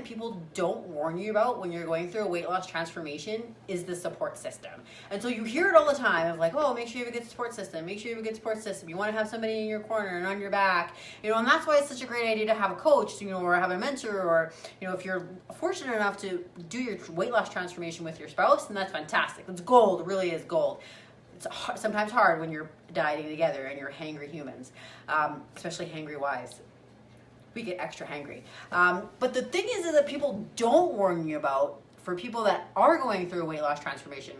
that people don't warn you about when you're going through a weight loss transformation is the support system. And so you hear it all the time of like, oh, make sure you have a good support system. Make sure you have a good support system. You want to have somebody in your corner and on your back, and that's why it's such a great idea to have a coach, or have a mentor, or, if you're fortunate enough to do your weight loss transformation with your spouse, then that's fantastic. That's gold. It really is gold. It's sometimes hard when you're dieting together and you're hangry humans, especially hangry wives. We get extra hangry. But the thing is that people don't warn you about, for people that are going through a weight loss transformation,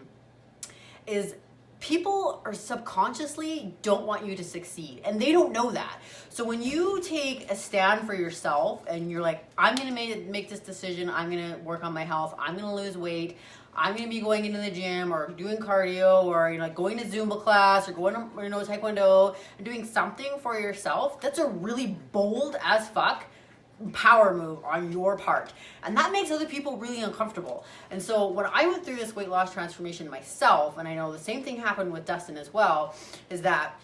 is people are subconsciously don't want you to succeed, and they don't know that. So when you take a stand for yourself and you're like, I'm gonna make this decision, I'm gonna work on my health, I'm gonna lose weight, I'm gonna be going into the gym or doing cardio, or going to Zumba class, or going to Taekwondo and doing something for yourself, that's a really bold as fuck power move on your part, and that makes other people really uncomfortable. And so when I went through this weight loss transformation myself, and I know the same thing happened with Dustin as well, is that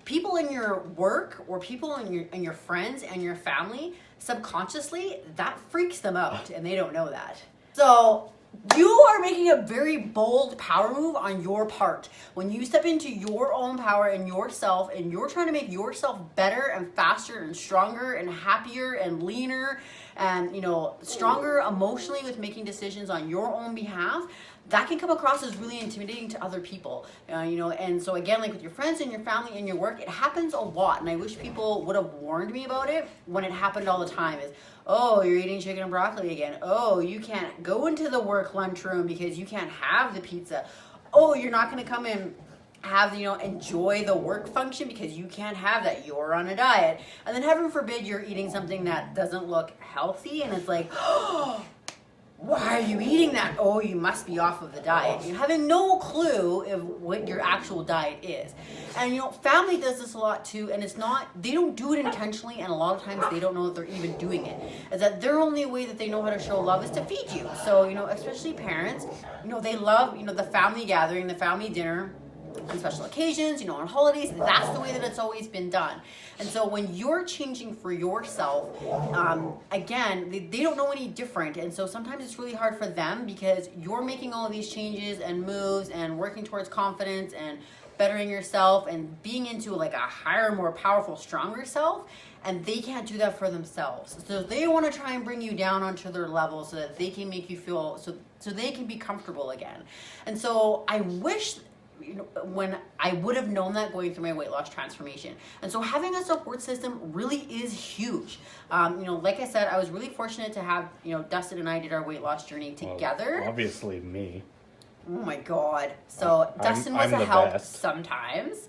people in your work or people in your friends and your family, subconsciously that freaks them out, and they don't know that. So you are making a very bold power move on your part when you step into your own power and yourself, and you're trying to make yourself better and faster and stronger and happier and leaner and stronger emotionally with making decisions on your own behalf. That can come across as really intimidating to other people, and so again, like with your friends and your family and your work, it happens a lot, and I wish people would have warned me about it when it happened all the time. Is, oh, you're eating chicken and broccoli again. Oh, you can't go into the work lunchroom because you can't have the pizza. Oh, you're not going to come and have, enjoy the work function because you can't have that. You're on a diet. And then heaven forbid you're eating something that doesn't look healthy, and it's like, oh, why are you eating that? Oh, you must be off of the diet. You're having no clue of what your actual diet is. And family does this a lot too, and they don't do it intentionally, and a lot of times they don't know that they're even doing it. Is that their only way that they know how to show love is to feed you. So, especially parents, they love, the family gathering, the family dinner, on special occasions, on holidays. That's the way that it's always been done. And so when you're changing for yourself, again, they don't know any different. And so sometimes it's really hard for them because you're making all of these changes and moves and working towards confidence and bettering yourself and being into like a higher, more powerful, stronger self. And they can't do that for themselves. So they want to try and bring you down onto their level so that they can make you feel, so they can be comfortable again. And so I wish, when I would have known that going through my weight loss transformation. And so having a support system really is huge. Like I said, I was really fortunate to have, Dustin and I did our weight loss journey together. Well, obviously me. Oh my God. So Dustin was a help sometimes.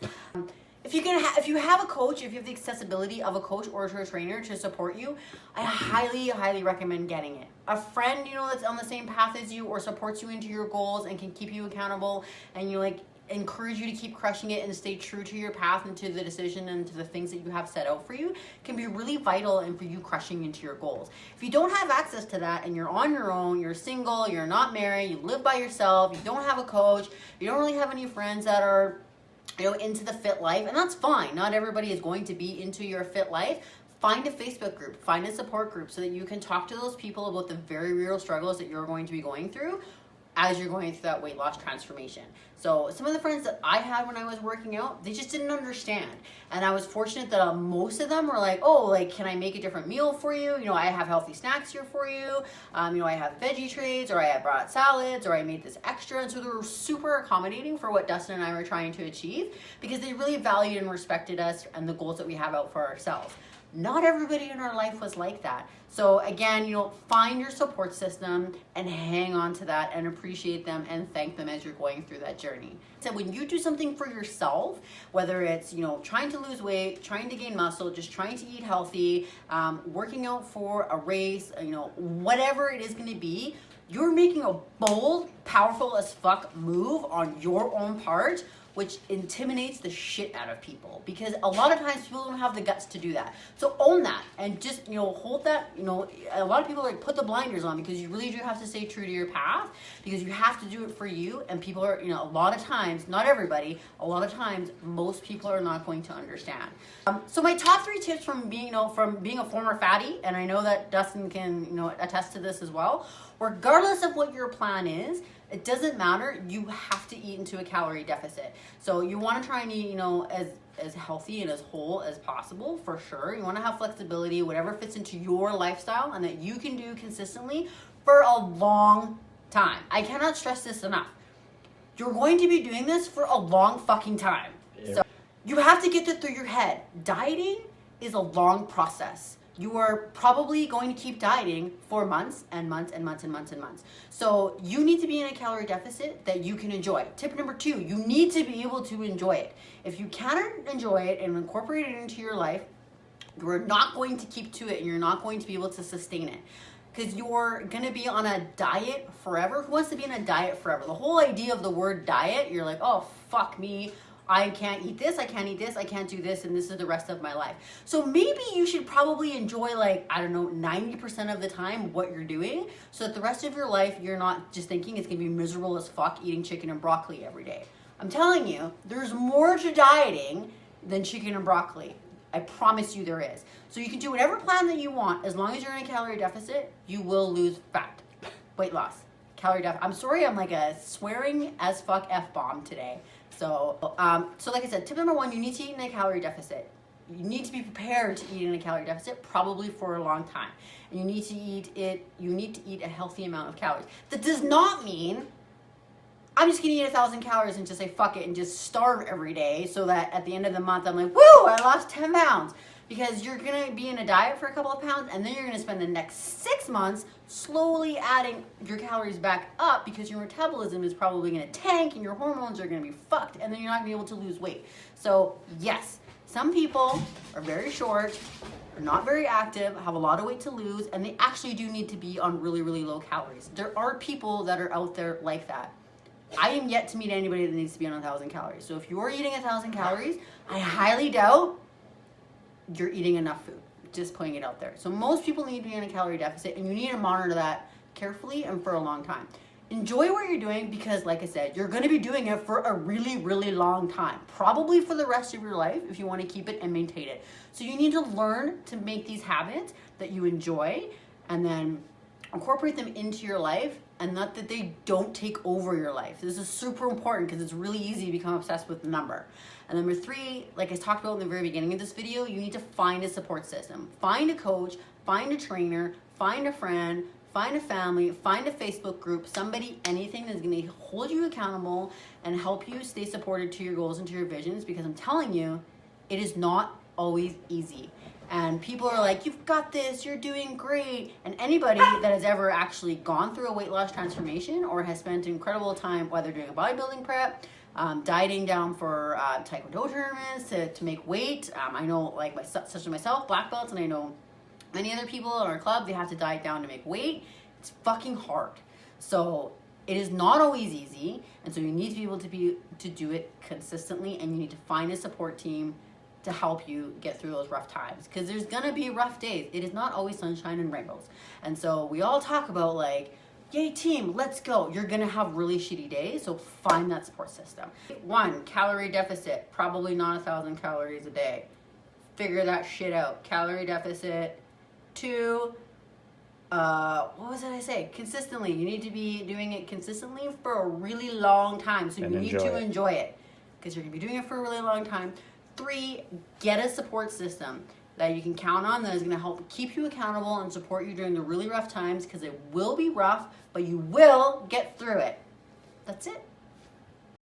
If you have a coach, if you have the accessibility of a coach or a trainer to support you, I highly, highly recommend getting it. A friend, that's on the same path as you or supports you into your goals and can keep you accountable and encourage you to keep crushing it and stay true to your path and to the decision and to the things that you have set out for you can be really vital and for you crushing into your goals. If you don't have access to that and you're on your own, you're single, you're not married, you live by yourself, you don't have a coach, you don't really have any friends that are into the fit life, and that's fine. Not everybody is going to be into your fit life. Find a Facebook group, find a support group so that you can talk to those people about the very real struggles that you're going to be going through as you're going through that weight loss transformation. So some of the friends that I had when I was working out, they just didn't understand. And I was fortunate that most of them were like, oh, can I make a different meal for you? I have healthy snacks here for you. I have veggie trays, or I brought salads, or I made this extra. And so they were super accommodating for what Dustin and I were trying to achieve because they really valued and respected us and the goals that we have out for ourselves. Not everybody in our life was like that. So again, find your support system and hang on to that and appreciate them and thank them as you're going through that journey. So when you do something for yourself, whether it's, trying to lose weight, trying to gain muscle, just trying to eat healthy, working out for a race, whatever it is going to be, you're making a bold, powerful as fuck move on your own part which intimidates the shit out of people, because a lot of times people don't have the guts to do that. So own that and just, hold that, a lot of people like put the blinders on, because you really do have to stay true to your path, because you have to do it for you. And people are, a lot of times, not everybody, a lot of times, most people are not going to understand. So my top 3 tips from being a former fatty, and I know that Dustin can, attest to this as well, regardless of what your plan is, it doesn't matter. You have to eat into a calorie deficit. So you want to try and eat, as healthy and as whole as possible, for sure. You want to have flexibility, whatever fits into your lifestyle, and that you can do consistently for a long time. I cannot stress this enough. You're going to be doing this for a long fucking time. Yeah. So you have to get that through your head. Dieting is a long process. You are probably going to keep dieting for months and months and months and months and months. So you need to be in a calorie deficit that you can enjoy. Tip number 2, you need to be able to enjoy it. If you cannot enjoy it and incorporate it into your life, you are not going to keep to it, and you're not going to be able to sustain it. Because you're going to be on a diet forever. Who wants to be on a diet forever? The whole idea of the word diet, you're like, oh, fuck me. I can't eat this, I can't eat this, I can't do this, and this is the rest of my life. So maybe you should probably enjoy 90% of the time what you're doing, so that the rest of your life you're not just thinking it's gonna be miserable as fuck eating chicken and broccoli every day. I'm telling you, there's more to dieting than chicken and broccoli. I promise you there is. So you can do whatever plan that you want. As long as you're in a calorie deficit, you will lose fat. Weight loss. Calorie deficit. I'm sorry, I'm like a swearing as fuck F-bomb today. So like I said, tip number 1, you need to eat in a calorie deficit. You need to be prepared to eat in a calorie deficit, probably for a long time. And you need to eat a healthy amount of calories. That does not mean I'm just gonna eat 1,000 calories and just say fuck it and just starve every day, so that at the end of the month I'm like, woo, I lost 10 pounds. Because you're gonna be in a diet for a couple of pounds, and then you're gonna spend the next 6 months slowly adding your calories back up, because your metabolism is probably gonna tank and your hormones are gonna be fucked, and then you're not gonna be able to lose weight. So yes, some people are very short, are not very active, have a lot of weight to lose, and they actually do need to be on really, really low calories. There are people that are out there like that. I am yet to meet anybody that needs to be on 1,000 calories. So if you're eating 1,000 calories, I highly doubt you're eating enough food. Just putting it out there. So most people need to be in a calorie deficit, and you need to monitor that carefully and for a long time. Enjoy what you're doing, because like I said, you're going to be doing it for a really, really long time. Probably for the rest of your life, if you want to keep it and maintain it. So you need to learn to make these habits that you enjoy, and then incorporate them into your life, and not that they don't take over your life. This is super important, because it's really easy to become obsessed with the number. And number 3, like I talked about in the very beginning of this video, you need to find a support system. Find a coach, find a trainer, find a friend, find a family, find a Facebook group, somebody, anything that's gonna hold you accountable and help you stay supported to your goals and to your visions, because I'm telling you, it is not always easy. And people are like, you've got this, you're doing great. And anybody that has ever actually gone through a weight loss transformation, or has spent incredible time, whether doing a bodybuilding prep, dieting down for taekwondo tournaments to make weight. I know, such as myself, black belts, and I know many other people in our club, they have to diet down to make weight. It's fucking hard. So it is not always easy, and so you need to be able to do it consistently, and you need to find a support team to help you get through those rough times, because there's gonna be rough days. It is not always sunshine and rainbows. And so we all talk about yay team, let's go. You're gonna have really shitty days, so find that support system. 1, calorie deficit, probably not 1,000 calories a day. Figure that shit out. Calorie deficit. 2, what was it I say? Consistently. You need to be doing it consistently for a really long time, so you need to enjoy it, because you're gonna be doing it for a really long time. 3, get a support system that you can count on, that is going to help keep you accountable and support you during the really rough times, because it will be rough, but you will get through it. That's it.